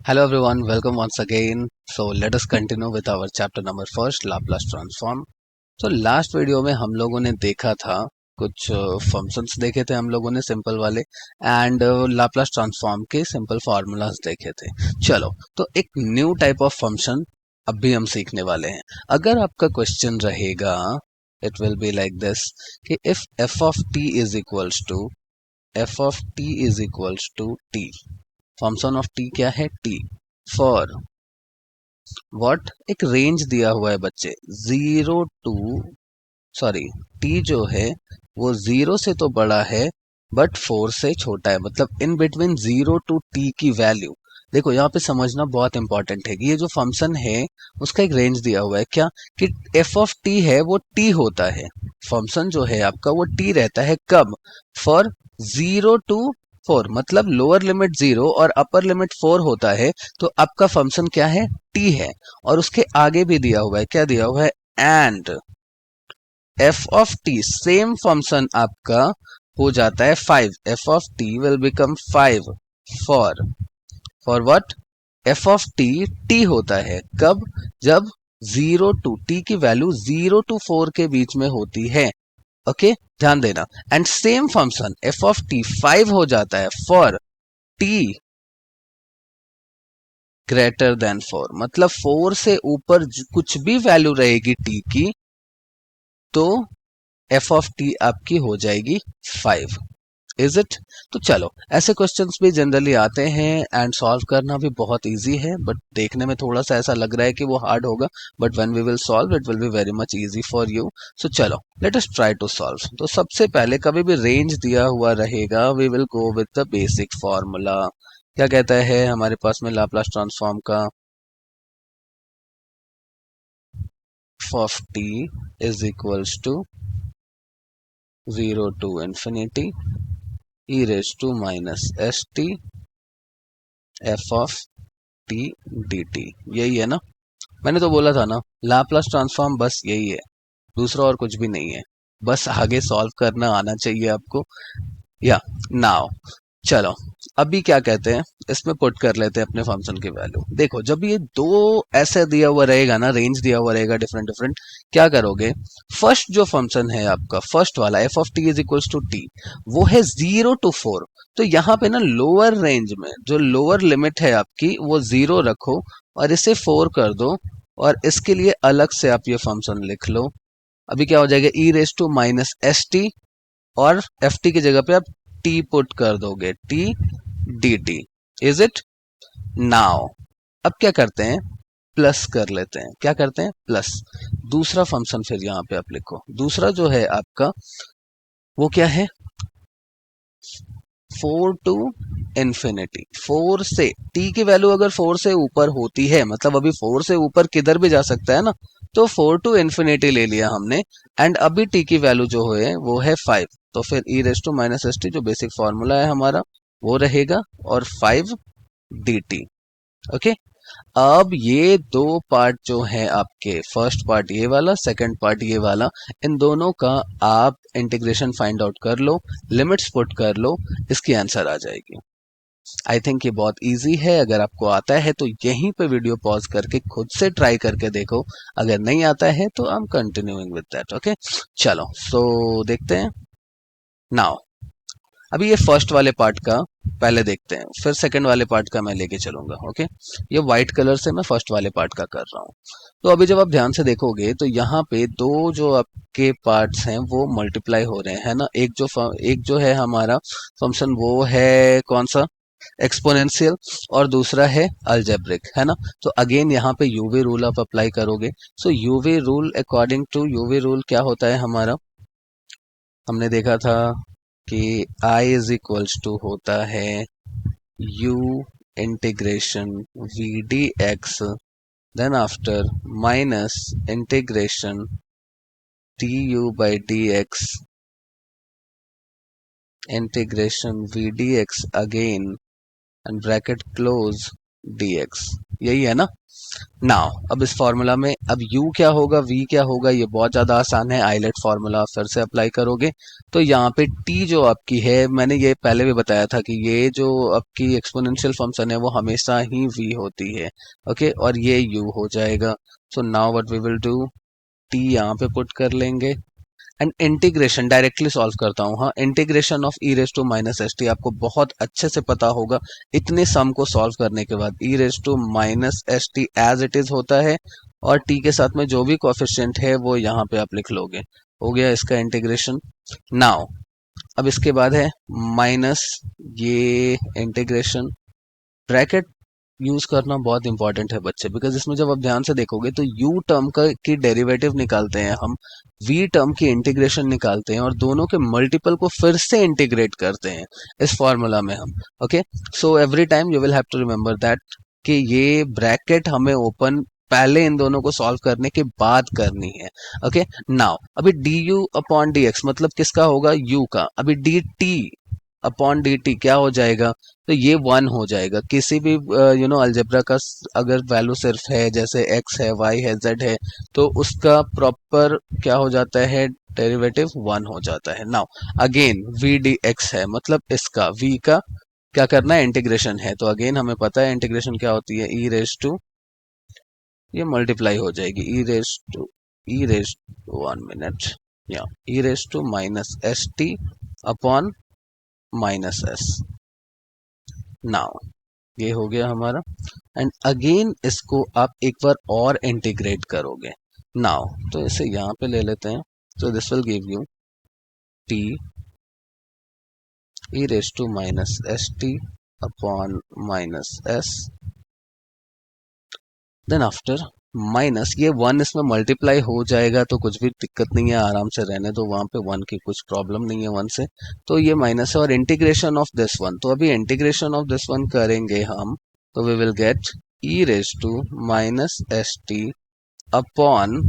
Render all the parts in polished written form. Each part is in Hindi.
Hello everyone, welcome once again. So let us continue with our chapter number first, Laplace transform. तो लास्ट वीडियो में हम लोगों ने देखा था कुछ फंक्शंस देखे थे हम लोगों ने सिंपल वाले एंड लाप्लास ट्रांसफॉर्म के सिंपल फार्मूलाज देखे थे। चलो तो एक न्यू टाइप ऑफ फंक्शन अब भी हम सीखने वाले हैं। अगर आपका क्वेश्चन रहेगा it will be like this कि if f of T is equals to t, function of t क्या है, टी, फॉर व्हाट, एक रेंज दिया हुआ है बच्चे, जीरो टू, सॉरी, टी जो है वो जीरो से तो बड़ा है बट फोर से छोटा है, मतलब in between zero to T की वैल्यू। देखो यहाँ पे समझना बहुत इंपॉर्टेंट है कि ये जो फंक्शन है उसका एक रेंज दिया हुआ है, क्या कि एफ ऑफ टी है वो टी होता है, फंक्शन जो है आपका वो टी रहता है, कब, फॉर जीरो टू फोर, मतलब लोअर लिमिट जीरो और अपर लिमिट फोर होता है, तो आपका फंक्शन क्या है, टी है। और उसके आगे भी दिया हुआ है, क्या दिया हुआ है, and F of T same function आपका हो जाता है five, F of T will become five for what, F of T T होता है कब, जब जीरो टू टी की वैल्यू जीरो टू फोर के बीच में होती है। ओके, ध्यान देना। And same function F of T five हो जाता है for T greater than four, मतलब फोर से ऊपर कुछ भी वैल्यू रहेगी टी की तो एफ ऑफ टी आपकी हो जाएगी फाइव। Is it? तो चलो, ऐसे क्वेश्चंस भी जनरली आते हैं एंड सॉल्व करना भी बहुत इजी है, बट देखने में थोड़ा सा ऐसा लग रहा है कि वो हार्ड होगा, but when we will solve it will be very much easy for you. So चलो, let us try to solve. तो सबसे पहले कभी भी रेंज दिया हुआ रहेगा we will go with the basic formula. क्या कहता है हमारे पास में लाप्लास ट्रांसफॉर्म का, f of T is equals to zero to infinity e raise to minus S t f of t d t. यही है ना, मैंने तो बोला था ना लाप्लास ट्रांसफॉर्म बस यही है, दूसरा और कुछ भी नहीं है, बस आगे सॉल्व करना आना चाहिए आपको। या नाउ चलो, अभी क्या कहते हैं, इसमें पुट कर लेते हैं अपने फंक्शन की वैल्यू। देखो जब ये दो ऐसे दिया हुआ रहेगा ना, रेंज दिया हुआ रहेगा डिफरेंट डिफरेंट, क्या करोगे, फर्स्ट जो फंक्शन है आपका, फर्स्ट वाला F of T is equals to T, वो है जीरो टू फोर। तो यहाँ पे ना लोअर रेंज में जो लोअर लिमिट है आपकी वो जीरो रखो और इसे फोर कर दो, और इसके लिए अलग से आप ये फंक्शन लिख लो। अभी क्या हो जाएगा, e raise to minus S t, और एफ टी की जगह पे आप टी पुट कर दोगे, t d t. Is it? Now अब क्या करते हैं, प्लस कर लेते हैं। क्या करते हैं, प्लस। दूसरा फंक्शन फिर यहाँ पे आप लिखो, दूसरा जो है आपका वो क्या है, फोर टू इन्फिनिटी, फोर से टी की वैल्यू अगर फोर से ऊपर होती है, मतलब अभी फोर से ऊपर किधर भी जा सकता है ना, तो फोर टू इन्फिनिटी ले लिया हमने, एंड अभी टी की वैल्यू जो है वो है फाइव, तो फिर e raise to minus S t जो बेसिक फॉर्मूला है हमारा वो रहेगा, और फाइव डी टी। ओके, अब ये दो पार्ट जो है आपके, फर्स्ट पार्ट ये वाला, सेकंड पार्ट ये वाला, इन दोनों का आप इंटीग्रेशन फाइंड आउट कर लो, लिमिट्स पुट कर लो, इसकी आंसर आ जाएगी। आई थिंक ये बहुत इजी है, अगर आपको आता है तो यहीं पे वीडियो पॉज करके खुद से ट्राई करके देखो, अगर नहीं आता है तो I am continuing with that. Okay, चलो सो देखते हैं। नाउ अभी ये फर्स्ट वाले पार्ट का पहले देखते हैं, फिर सेकंड वाले पार्ट का मैं लेके चलूंगा। ओके, ये व्हाइट कलर से मैं फर्स्ट वाले पार्ट का कर रहा हूँ। तो अभी जब आप ध्यान से देखोगे तो यहाँ पे दो जो आपके पार्ट्स हैं वो मल्टीप्लाई हो रहे हैं ना, एक जो है हमारा फंक्शन वो है कौन सा, एक्सपोनेंशियल, और दूसरा है अलजेब्रिक, है ना। तो अगेन यहाँ पे यूवी रूल आप अप्लाई करोगे। So UV rule, according to UV rule क्या होता है हमारा, हमने देखा था कि I इज इक्वल्स टू होता है U integration V D X, then after minus integration D U by D X, integration V D X again, and bracket close, dx, यही है ना। नाउ अब इस फॉर्मूला में अब u क्या होगा, v क्या होगा, ये बहुत ज्यादा आसान है। आइलेट फॉर्मूला फिर से अप्लाई करोगे तो यहाँ पे t जो आपकी है, मैंने ये पहले भी बताया था कि ये जो आपकी एक्सपोनेंशियल फंक्शन है वो हमेशा ही v होती है। ओके, और ये u हो जाएगा। So now what we will do, t यहाँ पे पुट कर लेंगे एंड इंटीग्रेशन डायरेक्टली सॉल्व करता हूँ। हाँ, integration of E raise to minus S T आपको बहुत अच्छे से पता होगा इतने सम को सॉल्व करने के बाद। E raise to minus S t as it is होता है और टी के साथ में जो भी कोएफिशिएंट है वो यहाँ पे आप लिख लोगे। हो गया इसका इंटीग्रेशन। नाउ अब इसके बाद है माइनस ये इंटीग्रेशन, ब्रैकेट यूज करना बहुत इंपॉर्टेंट है बच्चे, बिकॉज इसमें जब आप ध्यान से देखोगे तो u टर्म का की डेरिवेटिव निकालते हैं हम, v टर्म की इंटीग्रेशन निकालते हैं और दोनों के मल्टीपल को फिर से इंटीग्रेट करते हैं इस फॉर्मूला में हम। Okay, so every time you will have to remember that कि ये ब्रैकेट हमें ओपन पहले इन दोनों को सॉल्व करने के बाद करनी है। ओके, नाउ अभी du अपॉन dx मतलब किसका होगा, u का। अभी dt अपॉन डी टी क्या हो जाएगा, तो ये 1 हो जाएगा। किसी भी अलजेब्रा का अगर वैल्यू सिर्फ है, जैसे x है, y है, z है, तो उसका प्रॉपर क्या हो जाता है, डेरिवेटिव 1 हो जाता है। Now again v D x है, मतलब इसका v का क्या करना है, इंटीग्रेशन है। तो अगेन हमें पता है इंटीग्रेशन क्या होती है, ई रेस टू, ये मल्टीप्लाई हो जाएगी, ई रेस टू 1 मिनट, या e raise to minus S T upon minus s. Now ये हो गया हमारा एंड अगेन इसको आप एक बार और इंटीग्रेट करोगे। नाउ तो इसे यहां पे ले लेते हैं, तो this will give you T E raise to minus S T upon minus S, then after minus ये 1 इसमें मल्टीप्लाई हो जाएगा तो कुछ भी दिक्कत नहीं है, आराम से रहने दो वहां पे, 1 की कुछ प्रॉब्लम नहीं है 1 से। तो ये माइनस है और इंटीग्रेशन ऑफ दिस वन, तो अभी इंटीग्रेशन ऑफ दिस वन करेंगे हम, तो we will get E raise to minus S T upon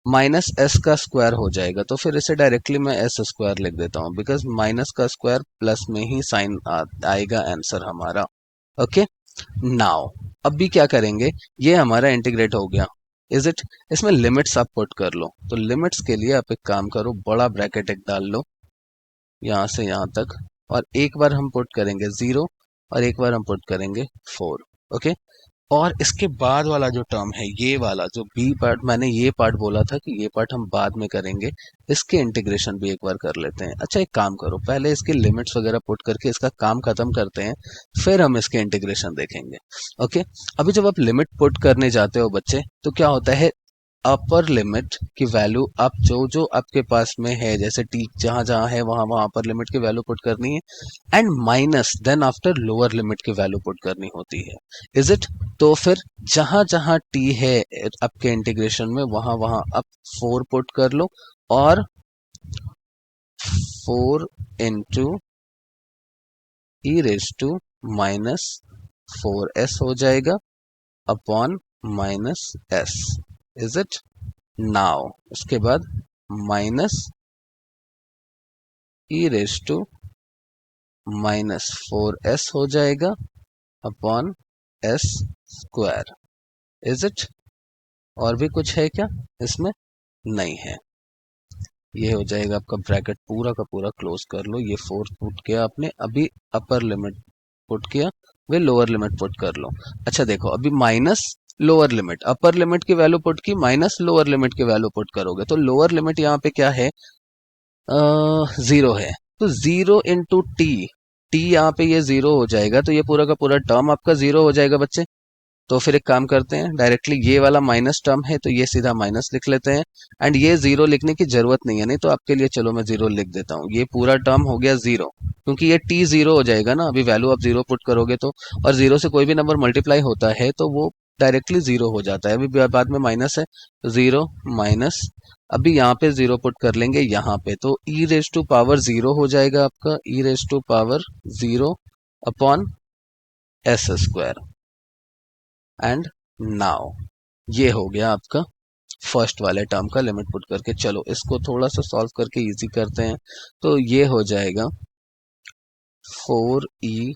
minus S का स्क्वायर हो जाएगा। तो फिर इसे डायरेक्टली मैं एस स्क्वायर लिख देता हूँ, बिकॉज माइनस का स्क्वायर प्लस में ही साइन आएगा आंसर हमारा। ओके, नाउ अब भी क्या करेंगे, ये हमारा इंटीग्रेट हो गया, इज इट। इसमें लिमिट्स आप पुट कर लो, तो लिमिट्स के लिए आप एक काम करो, बड़ा ब्रैकेट एक डाल लो यहां से यहां तक, और एक बार हम पुट करेंगे 0 और एक बार हम पुट करेंगे 4। ओके, और इसके बाद वाला जो टर्म है, ये वाला जो बी पार्ट, मैंने ये पार्ट बोला था कि ये पार्ट हम बाद में करेंगे, इसके इंटीग्रेशन भी एक बार कर लेते हैं। अच्छा एक काम करो, पहले इसके लिमिट्स वगैरह पुट करके इसका काम खत्म करते हैं, फिर हम इसके इंटीग्रेशन देखेंगे। ओके, अभी जब आप लिमिट पुट करने जाते हो बच्चे, तो क्या होता है, अपर लिमिट की वैल्यू आप जो जो आपके पास में है, जैसे टी जहां जहां है वहां वहां अपर लिमिट की वैल्यू पुट करनी है and minus then after lower limit की वैल्यू पुट करनी होती है, इज इट। तो फिर जहां जहां टी है आपके इंटीग्रेशन में, वहां वहां आप 4 पुट कर लो और 4 into E raise to minus 4s हो जाएगा upon minus S, is it. Now उसके बाद minus E raise to minus 4s हो जाएगा upon S square, is it. और भी कुछ है क्या इसमें, नहीं है। ये हो जाएगा आपका ब्रैकेट पूरा का पूरा क्लोज कर लो। ये 4 पुट किया आपने, अभी अपर लिमिट पुट किया, वे लोअर लिमिट पुट कर लो। अच्छा देखो, अभी माइनस लोअर लिमिट, अपर लिमिट की वैल्यू पुट की, माइनस लोअर लिमिट की वैल्यू पुट करोगे, तो लोअर लिमिट यहाँ पे क्या है, 0 है, तो 0 इंटू टी, टी यहाँ पे ये 0 हो जाएगा, तो ये पूरा का पूरा टर्म आपका 0 हो जाएगा बच्चे। तो फिर एक काम करते हैं, डायरेक्टली ये वाला माइनस टर्म है तो ये सीधा माइनस लिख लेते हैं एंड ये 0 लिखने की जरूरत नहीं है, नहीं तो आपके लिए चलो मैं 0 लिख देता हूँ। ये पूरा टर्म हो गया 0, क्योंकि ये t 0 हो जाएगा ना, अभी वैल्यू आप 0 पुट करोगे तो, और 0 से कोई भी नंबर मल्टीप्लाई होता है तो वो डायरेक्टली 0 हो जाता है। अभी बाद में माइनस है, 0 माइनस, अभी यहाँ पे 0 पुट कर लेंगे यहाँ पे, तो e रेस टू पावर 0 हो जाएगा आपका, e raise to power 0 upon S square. And now ये हो गया आपका फर्स्ट वाले टर्म का लिमिट पुट करके। चलो इसको थोड़ा सा सॉल्व करके इजी करते हैं, तो ये हो जाएगा 4e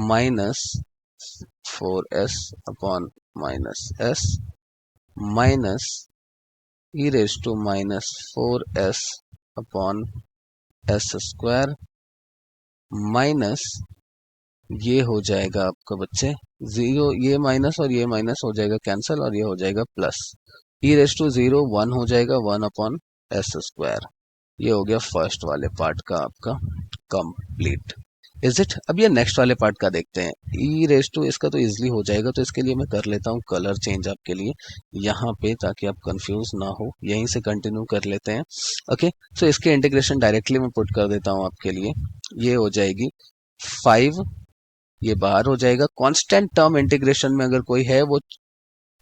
minus 4s upon minus s minus E raise to minus 4s upon S square minus ये हो जाएगा आपका बच्चे जीरो, ये माइनस और ये माइनस हो जाएगा कैंसिल और ये हो जाएगा प्लस ई रेज टू 0 1 हो जाएगा 1 अपॉन एस स्क्वायर। ये हो गया फर्स्ट वाले पार्ट का आपका कंप्लीट। Is it? अब ये नेक्स्ट वाले पार्ट का देखते हैं। ई रेज टू इसका तो इजिली हो जाएगा, तो इसके लिए मैं कर लेता हूँ कलर चेंज आपके लिए यहाँ पे, ताकि आप कंफ्यूज ना हो। यहीं से कंटिन्यू कर लेते हैं। ओके, सो इसके इंटीग्रेशन डायरेक्टली मैं पुट कर देता हूँ आपके लिए। ये हो जाएगी 5, ये बाहर हो जाएगा। कांस्टेंट टर्म इंटीग्रेशन में अगर कोई है वो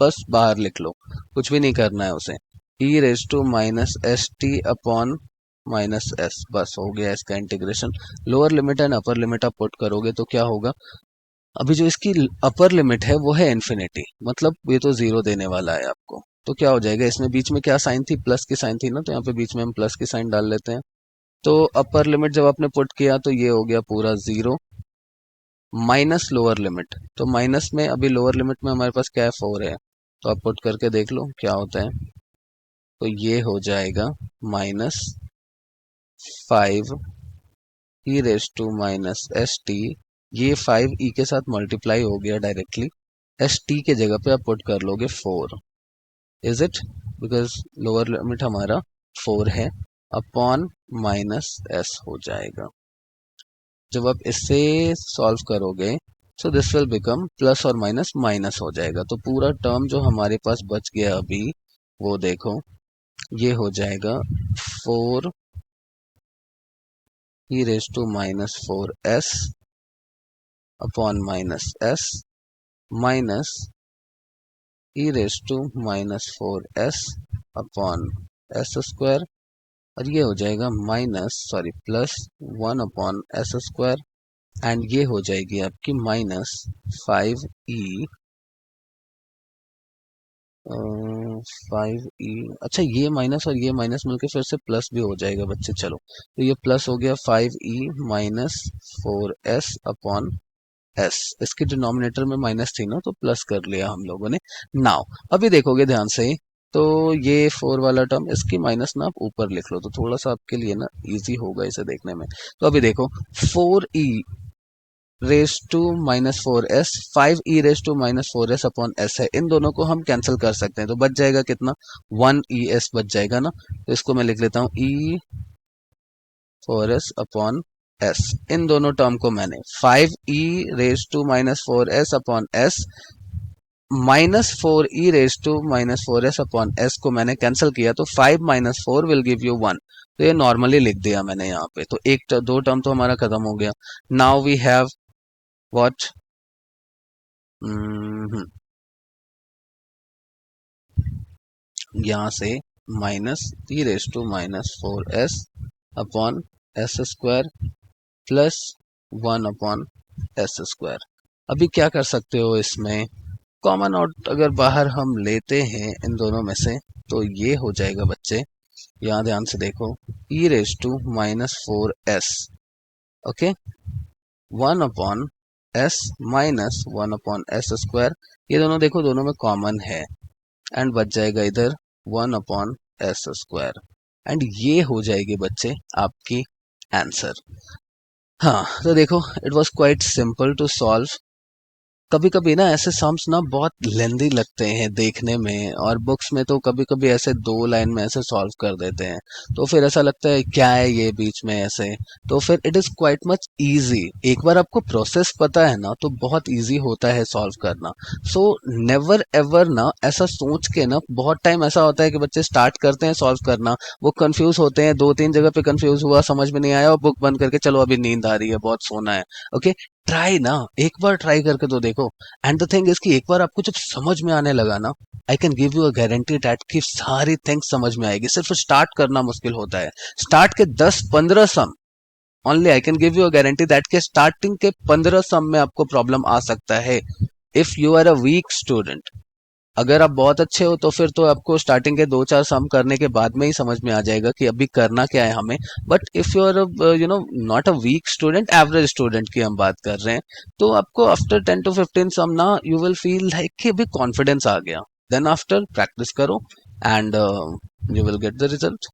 बस बाहर लिख लो, कुछ भी नहीं करना है उसे। E raise to minus S T upon minus s, बस हो गया इसका integration. Lower limit and upper limit आप पुट करोगे तो क्या होगा, अभी जो इसकी अपर लिमिट है वो है इन्फिनिटी, मतलब ये तो 0 देने वाला है आपको। तो क्या हो जाएगा, इसमें बीच में क्या साइन थी, प्लस की साइन थी ना, तो यहाँ पे बीच में हम प्लस की साइन डाल लेते हैं। तो अपर लिमिट जब आपने पुट किया तो ये हो गया पूरा 0 माइनस लोअर लिमिट। तो माइनस में अभी लोअर लिमिट में हमारे पास क्या है, 4 है, तो आप पुट करके देख लो क्या होता है। तो ये हो जाएगा minus 5 E raise to minus S T, ये 5 ई के साथ मल्टीप्लाई हो गया डायरेक्टली, एस टी के जगह पे आप पुट कर लोगे 4। Is it? Because lower limit हमारा 4 है, अपॉन माइनस एस हो जाएगा। जब आप इससे सॉल्व करोगे so this will become plus और माइनस माइनस हो जाएगा। तो पूरा टर्म जो हमारे पास बच गया अभी वो देखो, ये हो जाएगा 4 e raise to minus 4s upon minus s minus E raise to minus 4s upon S square, और ये हो जाएगा plus 1 upon S square, and ये हो जाएगी आपकी माइनस 5e 5e। अच्छा, ये माइनस और ये माइनस मिलके फिर से प्लस भी हो जाएगा बच्चे। चलो, तो ये प्लस हो गया 5e minus 4s upon s, इसके डिनोमिनेटर में माइनस थी ना, तो प्लस कर लिया हम लोगों ने। नाउ अभी देखोगे ध्यान से, तो ये 4 वाला टर्म, इसकी माइनस ना आप ऊपर लिख लो, तो थोड़ा सा आपके लिए ना इजी होगा इसे देखने में। तो अभी देखो 4e raise to minus 4s, 5e raise to minus 4s upon s है, इन दोनों को हम कैंसिल कर सकते हैं। तो बच जाएगा कितना, 1es बच जाएगा ना। तो इसको मैं लिख लेता हूँ e 4s अपॉन s। इन दोनों टर्म को मैंने 5e raise to minus 4s upon s minus 4e raise to minus 4s upon s को मैंने कैंसिल किया, तो 5 माइनस 4 विल गिव यू 1। तो ये नॉर्मली लिख दिया मैंने यहाँ पे। तो दो टर्म तो हमारा खत्म हो गया। नाउ वी हैव व्हाट, यहां से minus E raise to minus 4s upon S square plus 1 upon S square. अभी क्या कर सकते हो, इसमें कॉमन आउट अगर बाहर हम लेते हैं इन दोनों में से, तो ये हो जाएगा बच्चे, यहाँ ध्यान से देखो, e raise to minus 4s, okay, 1 upon s minus 1 upon S square. ये दोनों देखो, दोनों में कॉमन है, एंड बच जाएगा इधर 1 अपॉन एस स्क्वायर, एंड ये हो जाएगी बच्चे आपकी आंसर। हाँ, तो देखो it was quite simple to solve. कभी कभी ना ऐसे सम्स ना बहुत लेंदी लगते हैं देखने में, और बुक्स में तो कभी कभी ऐसे 2 लाइन में ऐसे सॉल्व कर देते हैं, तो फिर ऐसा लगता है क्या है ये बीच में ऐसे। तो फिर it is quite much easy, एक बार आपको प्रोसेस पता है ना तो बहुत इजी होता है सॉल्व करना। सो नेवर एवर ना ऐसा सोच के ना, बहुत टाइम ऐसा होता है कि बच्चे स्टार्ट करते हैं सॉल्व करना, वो कंफ्यूज होते हैं, 2-3 जगह पे कंफ्यूज हुआ, समझ में नहीं आया, और बुक बंद करके चलो अभी नींद आ रही है, बहुत सोना है। ओके, ट्राई ना, एक बार ट्राई करके तो देखो। एंड द थिंग इज कि एक बार आपको जब समझ में आने लगा ना, आई can give you a guarantee that कि सारी थिंग्स समझ में आएगी। सिर्फ स्टार्ट करना मुश्किल होता है। स्टार्ट के 10-15 sum only, I can give you a guarantee that के स्टार्टिंग के 15 सम में आपको प्रॉब्लम आ सकता है if you are a weak student. अगर आप बहुत अच्छे हो तो फिर तो आपको स्टार्टिंग के 2-4 सम करने के बाद में ही समझ में आ जाएगा कि अभी करना क्या है हमें। But if you are not a weak student, average student की हम बात कर रहे हैं, तो आपको आफ्टर 10 to 15 सम ना यू विल फील लाइक कि अभी कॉन्फिडेंस आ गया। देन आफ्टर प्रैक्टिस करो and you will get the result.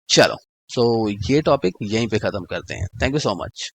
चलो, सो ये टॉपिक यहीं पे खत्म करते हैं। Thank you so much.